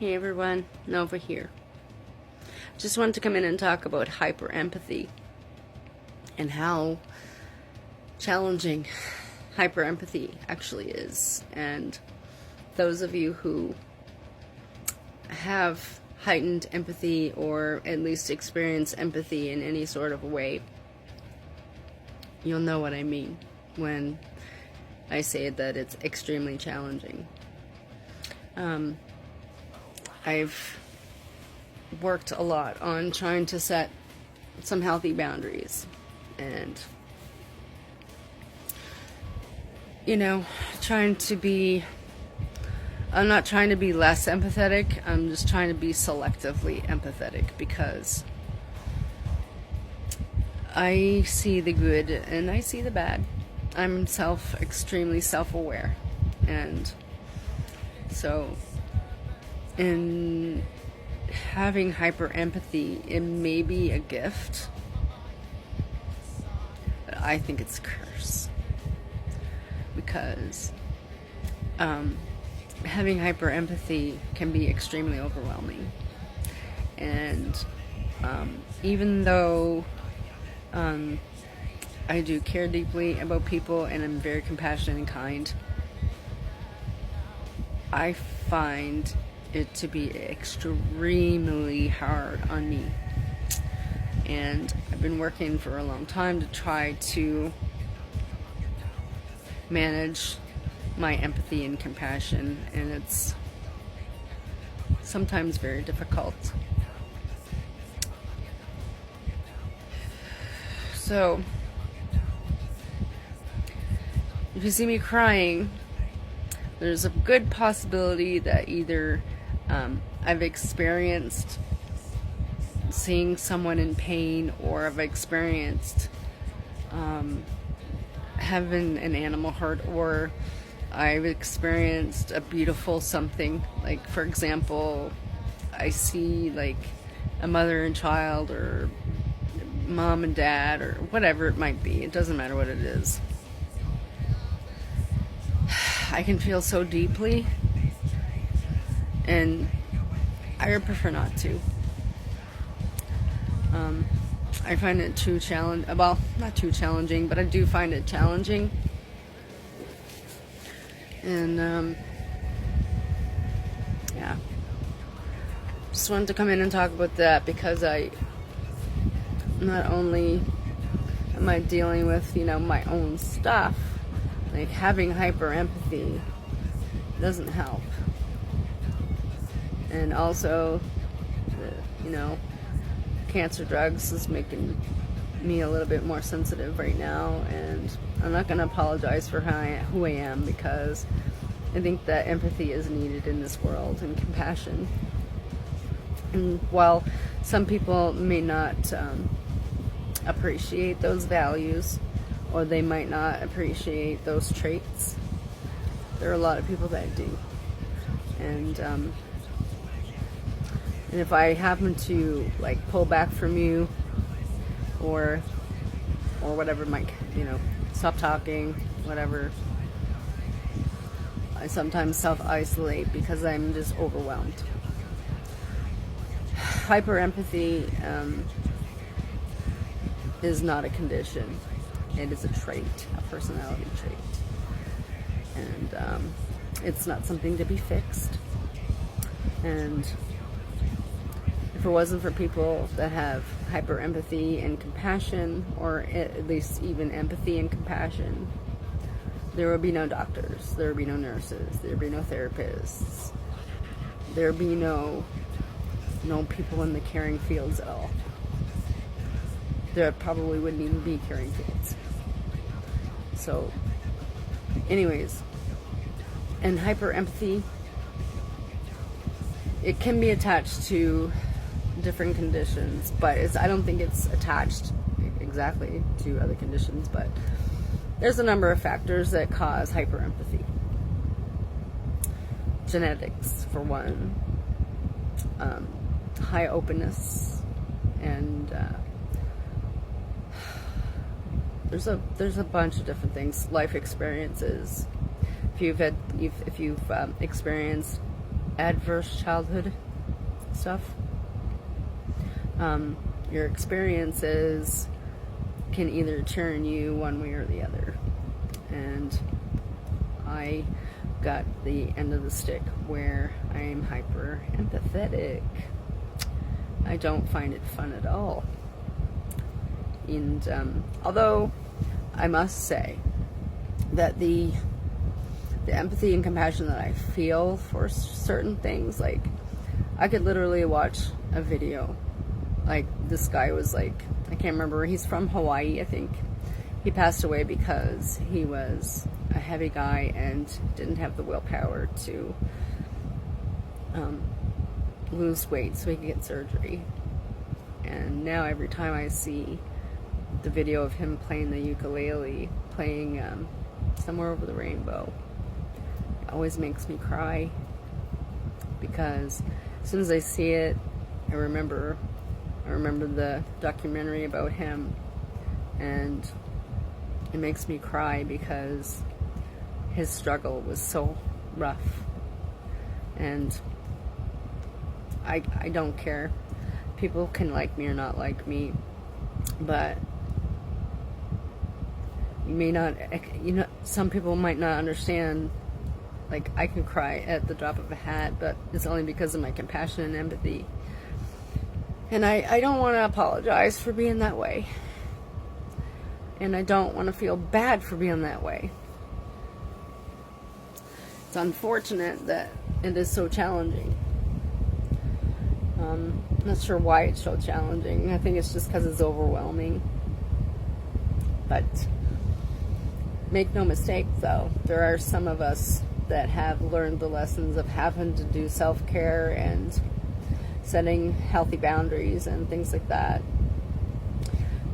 Hey everyone, Nova here. Just wanted to come in and talk about hyper-empathy and how challenging hyper-empathy actually is. And those of you who have heightened empathy or at least experience empathy in any sort of a way, you'll know what I mean when I say that it's extremely challenging. I've worked a lot on trying to set some healthy boundaries and, I'm not trying to be less empathetic, I'm just trying to be selectively empathetic because I see the good and I see the bad. I'm extremely self-aware, and so in having hyper-empathy, it may be a gift, but I think it's a curse because having hyper-empathy can be extremely overwhelming. And even though I do care deeply about people and I'm very compassionate and kind, I find it to be extremely hard on me. And I've been working for a long time to try to manage my empathy and compassion, and it's sometimes very difficult. So if you see me crying, there's a good possibility that either I've experienced seeing someone in pain, or I've experienced having an animal hurt, or I've experienced a beautiful something. Like, for example, I see like a mother and child, or mom and dad, or whatever it might be. It doesn't matter what it is. I can feel so deeply, and I would prefer not to. I find it not too challenging, but I do find it challenging. And, yeah. Just wanted to come in and talk about that because not only am I dealing with, my own stuff, like having hyper empathy doesn't help. And also, cancer drugs is making me a little bit more sensitive right now, and I'm not going to apologize for who I am, because I think that empathy is needed in this world, and compassion. And while some people may not appreciate those values, or they might not appreciate those traits, there are a lot of people that do. And if I happen to pull back from you, or whatever, stop talking, whatever, I sometimes self-isolate because I'm just overwhelmed. Hyper-empathy is not a condition. It is a trait, a personality trait. And it's not something to be fixed. And if it wasn't for people that have hyper-empathy and compassion, or at least even empathy and compassion, there would be no doctors, there would be no nurses, there would be no therapists, there would be no people in the caring fields at all. There probably wouldn't even be caring fields. So, anyways, and hyper-empathy, it can be attached to different conditions, but I don't think it's attached exactly to other conditions, but there's a number of factors that cause hyperempathy. Genetics, for one, high openness, and there's a bunch of different things. Life experiences. If you've experienced adverse childhood stuff. Your experiences can either turn you one way or the other. And I got the end of the stick where I am hyper empathetic. I don't find it fun at all. And although I must say that the empathy and compassion that I feel for certain things, like I could literally watch a video, like this guy was like, I can't remember, he's from Hawaii, I think. He passed away because he was a heavy guy and didn't have the willpower to lose weight so he could get surgery. And now every time I see the video of him playing the ukulele, playing Somewhere Over the Rainbow, it always makes me cry, because as soon as I see it, I remember the documentary about him, and it makes me cry because his struggle was so rough. And I don't care. People can like me or not like me, but you may not, some people might not understand. Like, I can cry at the drop of a hat, but it's only because of my compassion and empathy. And I don't want to apologize for being that way. And I don't want to feel bad for being that way. It's unfortunate that it is so challenging. I'm not sure why it's so challenging. I think it's just because it's overwhelming. But make no mistake, though, there are some of us that have learned the lessons of having to do self-care and setting healthy boundaries and things like that.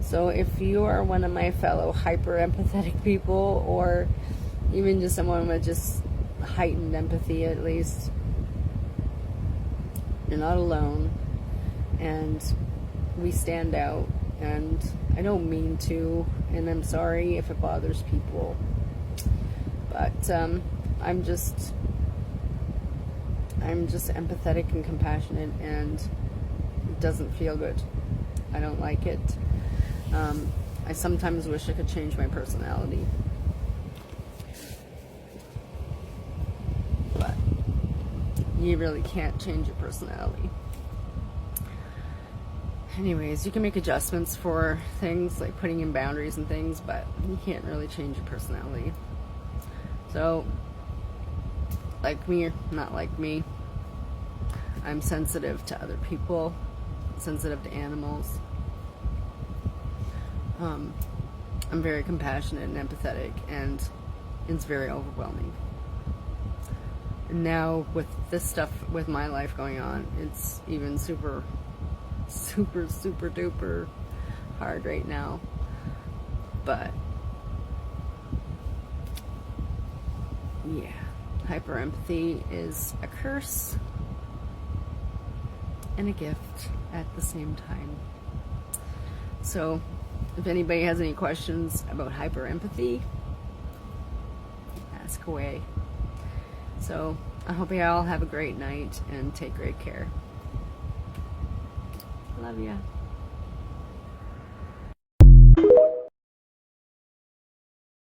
So if you are one of my fellow hyper-empathetic people, or even just someone with just heightened empathy at least, you're not alone, and we stand out. And I don't mean to, and I'm sorry if it bothers people, but I'm just empathetic and compassionate, and it doesn't feel good. I don't like it. I sometimes wish I could change my personality, but you really can't change your personality. Anyways, you can make adjustments for things like putting in boundaries and things, but you can't really change your personality. So, like me or not like me, I'm sensitive to other people, sensitive to animals. I'm very compassionate and empathetic, and it's very overwhelming. And now with this stuff with my life going on, it's even super duper hard right now. But yeah, hyper empathy is a curse and a gift at the same time. So if anybody has any questions about hyper empathy, ask away. So I hope you all have a great night and take great care. Love ya.